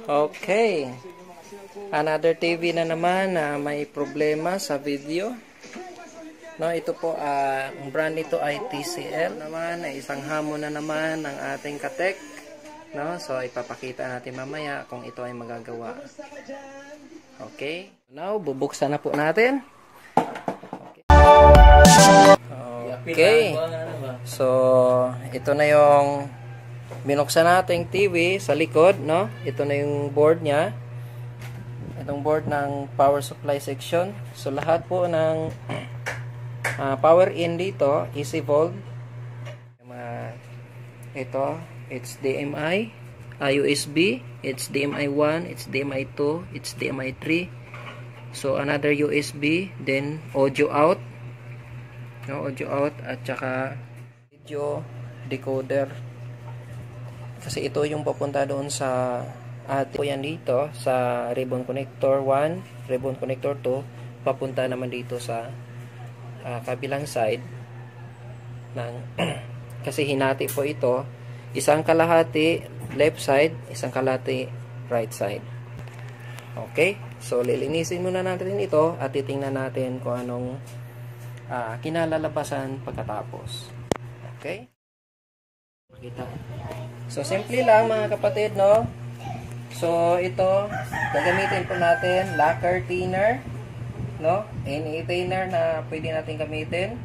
Okay. Another TV na naman na may problema sa video. No, ito po, ang brand nito ay TCL naman, isang hamon na naman ng ating katek. No, so ipapakita natin mamaya kung ito ay magagawa. Okay. Now, bubuksan na po natin. Okay. So, ito na yung binuksan nating TV sa likod, no? Ito na yung board niya. Itong board ng power supply section. So, lahat po ng power in dito, easy volt. Ito, it's HDMI, USB, it's HDMI 1, it's HDMI 2, it's HDMI 3. So, another USB, then audio out. No, audio out at saka video decoder. Kasi ito yung papunta doon sa atin. Yan dito sa ribbon connector 1, ribbon connector 2, papunta naman dito sa kabilang side ng kasi hinati po ito, isang kalahati left side, isang kalahati right side. Okay, so lilinisin muna natin ito at titingnan natin kung anong kinalalabasan pagkatapos. Okay, makita. So simple lang mga kapatid, no? So ito gagamitin po natin lacquer thinner, no? Any thinner na pwede natin gamitin.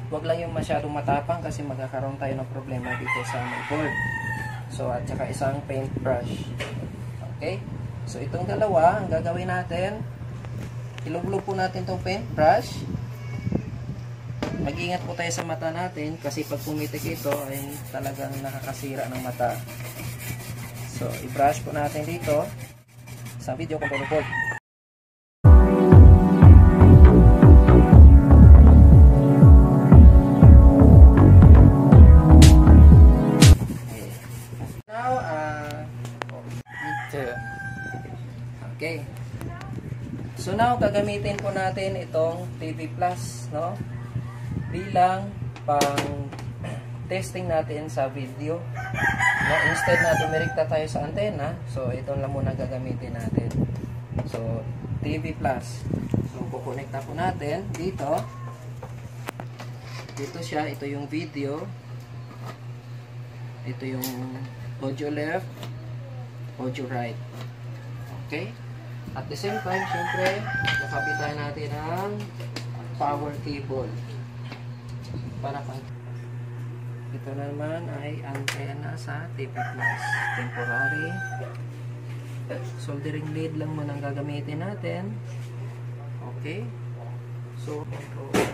Huwag lang yung masyadong matapang kasi magkakaroon tayo ng problema dito sa board. So at saka isang paint brush. Okay? So itong dalawa, ang gagawin natin, ilublob po natin itong paint brush. Mag-ingat po tayo sa mata natin kasi pag pumitik ito ay talagang nakakasira ng mata. So i-brush po natin dito sa video control board. Okay. So now gagamitin po natin itong TV Plus, no? Bilang pang testing natin sa video. No, instead na dumirekta tayo sa antena, so ito lang muna gagamitin natin. So TV Plus. So kukonekta po natin dito. Dito siya, ito yung video. Ito yung audio left, audio right. Okay? At the same time, syempre, nakabitan natin ang power cable. Para pang ito naman ay antena sa TV Plus. Temporary. Soldering lead lang muna ang gagamitin natin. Okay? So, controller.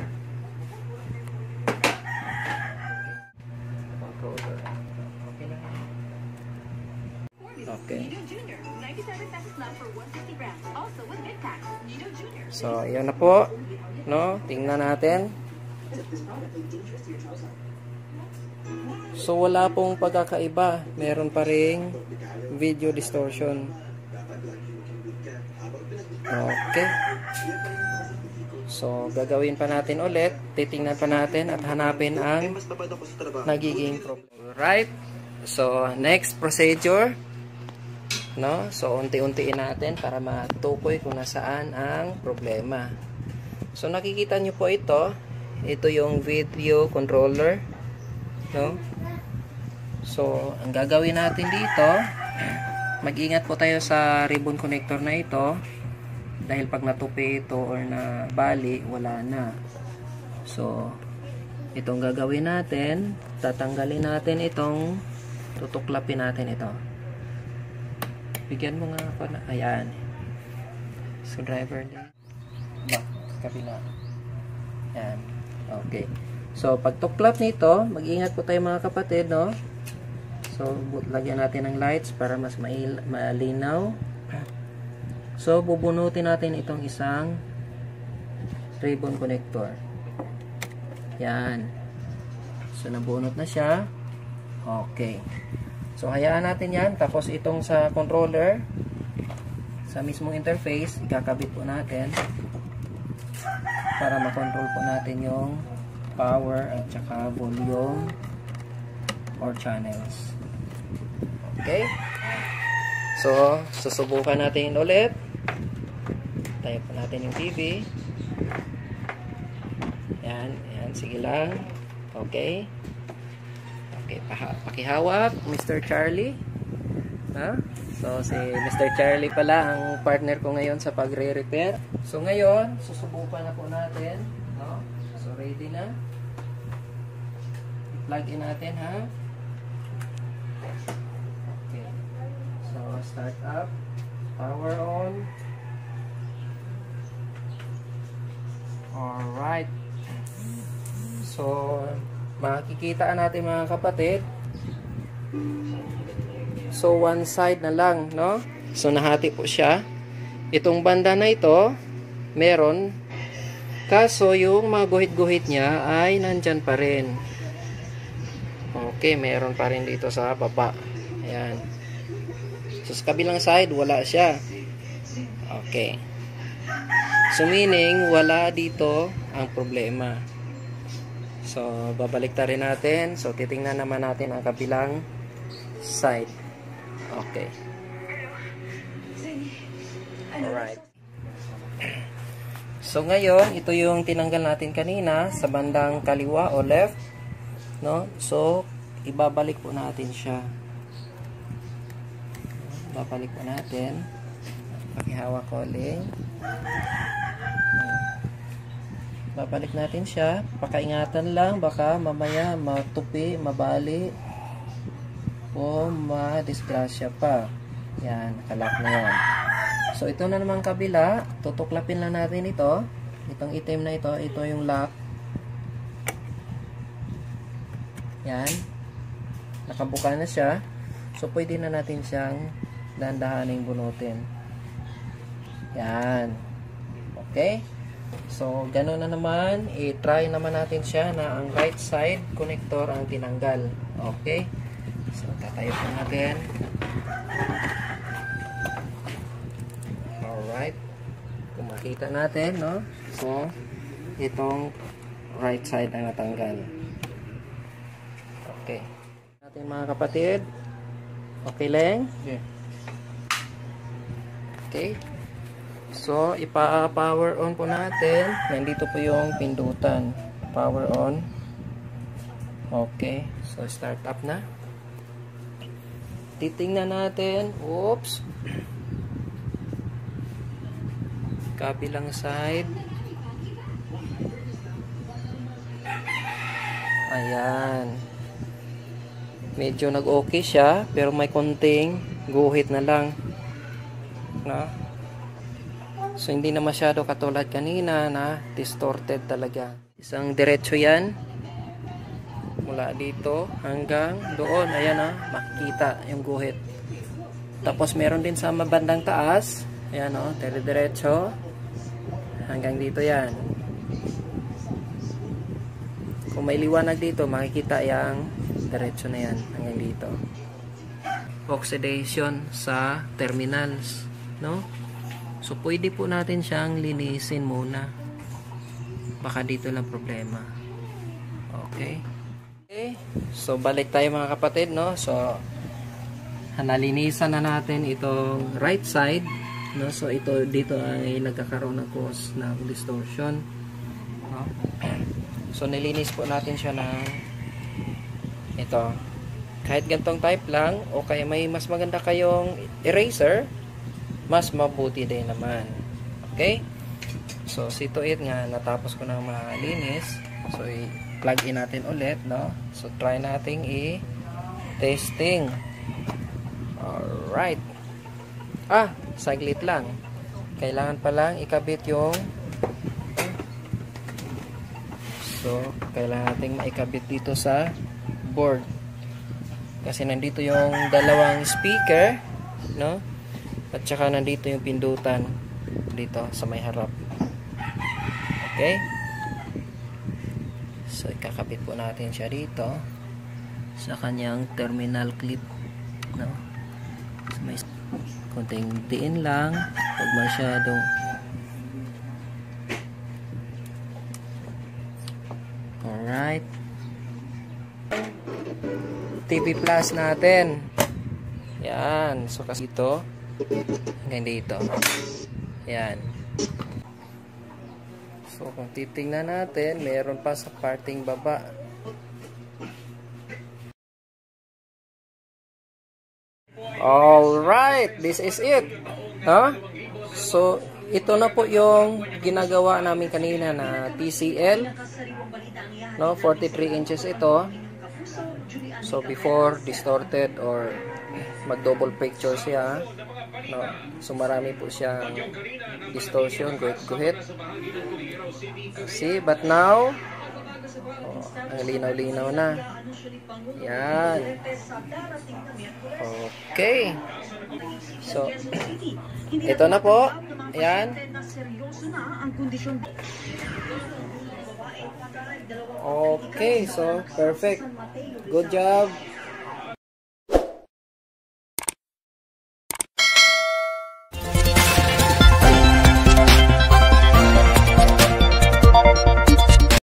Controller. Okay na. Okay. So, ayan na po. No? Tingnan natin. So, wala pong pagkakaiba. Meron pa ring video distortion. Okay. So, gagawin pa natin ulit. Titingnan pa natin at hanapin ang nagiging problem. Alright. So, next procedure. No? So, unti-untiin natin para matukoy kung nasaan ang problema. So, nakikita nyo po ito. Ito yung video controller. No? So, ang gagawin natin dito, mag-ingat po tayo sa ribbon connector na ito. Dahil pag natupi ito or na bali, wala na. So, itong gagawin natin, tatanggalin natin itong, tutuklapin natin ito. Bigyan mo nga ako na, ayan. So, driver din. Back, kabila. Ayan. Okay. So, pag tuklap nito, mag-ingat po tayo mga kapatid, no? So, lagyan natin ng lights para mas malinaw. So, bubunutin natin itong isang ribbon connector. Yan. So, nabunot na siya. Okay. So, hayaan natin yan. Tapos, itong sa controller, sa mismong interface, ikakabit po natin para makontrol po natin yung power at saka volume or channels. Okay? So, susubukan natin ulit. Tayo po natin yung TV. Yan, yan, sige lang. Okay. Okay, pakihawak, Mr. Charlie. Ha? So, si Mr. Charlie pala ang partner ko ngayon sa pagre-repair. So, ngayon, susubukan na po natin. No? So, ready na. I-plug in natin, ha? Okay. So, start up. Power on. Alright. So, makikita natin mga kapatid. So, one side na lang, no? So, nahati po siya. Itong banda na ito, meron. Kaso, yung mga guhit-guhit niya ay nandyan pa rin. Okay, meron pa rin dito sa baba. Ayan. So, sa kabilang side, wala siya. Okay. So, meaning, wala dito ang problema. So, babalik ta rin natin. So, titingnan naman natin ang kabilang side. Okay. Alright. So, ngayon, ito yung tinanggal natin kanina sa bandang kaliwa o left. No? So, ibabalik po natin siya. Babalik po natin. Pakihawak ko ulit. Babalik natin siya. Pakaingatan lang. Baka mamaya matupi, mabali, o madisgrasya pa. Yan. Nakalak na yan. So, ito na naman kabila. Tutuklapin lang natin ito. Itong itim na ito. Ito yung lock. Yan. Nakabuka na siya. So, pwede na natin siyang dahan-dahaning bunutin. Yan. Okay. So, gano'n na naman. I-try naman natin siya na ang right side connector ang tinanggal. Okay. So, tatayo po natin. Alright. Kung makita natin, no? So, itong right side ang natanggal. Okay. Natin mga kapatid. Okay lang? Okay. Okay. So, ipa-power on po natin. Nandito po yung pindutan. Power on. Okay. So, start up na. Titingnan natin. Oops. Kabilang side. Ayan. Medyo nag-okay siya. Pero may konting guhit na lang. Na? So, hindi na masyado katulad kanina na distorted talaga. Isang diretso yan. Mula dito hanggang doon. Ayan na, makikita yung guhit. Tapos, meron din sa bandang taas. Ayan o, diretso. Hanggang dito yan. Kung may liwanag dito, makikita yung diretso na yan. Hanggang dito. Oxidation sa terminals. No? So, pwede po natin siyang linisin muna. Baka dito lang problema. Okay. Okay. So, balik tayo mga kapatid, no? So, nalinisan na natin itong right side, no? So, ito dito ay nagkakaroon ng cause ng distortion. No? So, nilinis po natin siya ng ito. Kahit gantong type lang, o kaya may mas maganda kayong eraser, mas mabuti din naman. Okay? So, sito it nga, natapos ko na malinis. So, i-plug in natin ulit, no? So, try nating i-testing. Alright. Saglit lang. Kailangan pa lang ikabit yung kailangan nating maikabit dito sa board. Kasi nandito yung dalawang speaker, no? At saka nandito yung pindutan dito sa may harap. Okay? So, ikakabit po natin siya dito sa kanyang terminal clip. No? So, may konting diin lang. Huwag masyadong alright. TV Plus natin. Yan. So, kasi ito hanggang dito. Yan. So, kung titingnan natin, meron pa sa parting baba. Alright, this is it. Huh? So, ito na po yung ginagawa namin kanina na TCL. No, 43 inches ito. So, before distorted or mag-double picture siya. No, so marami po siyang distortion, guhit-guhit. See, but now, ang linaw-linaw na. Yan. Okay. So, ito na po. Ayan. Okay, so perfect. Good job.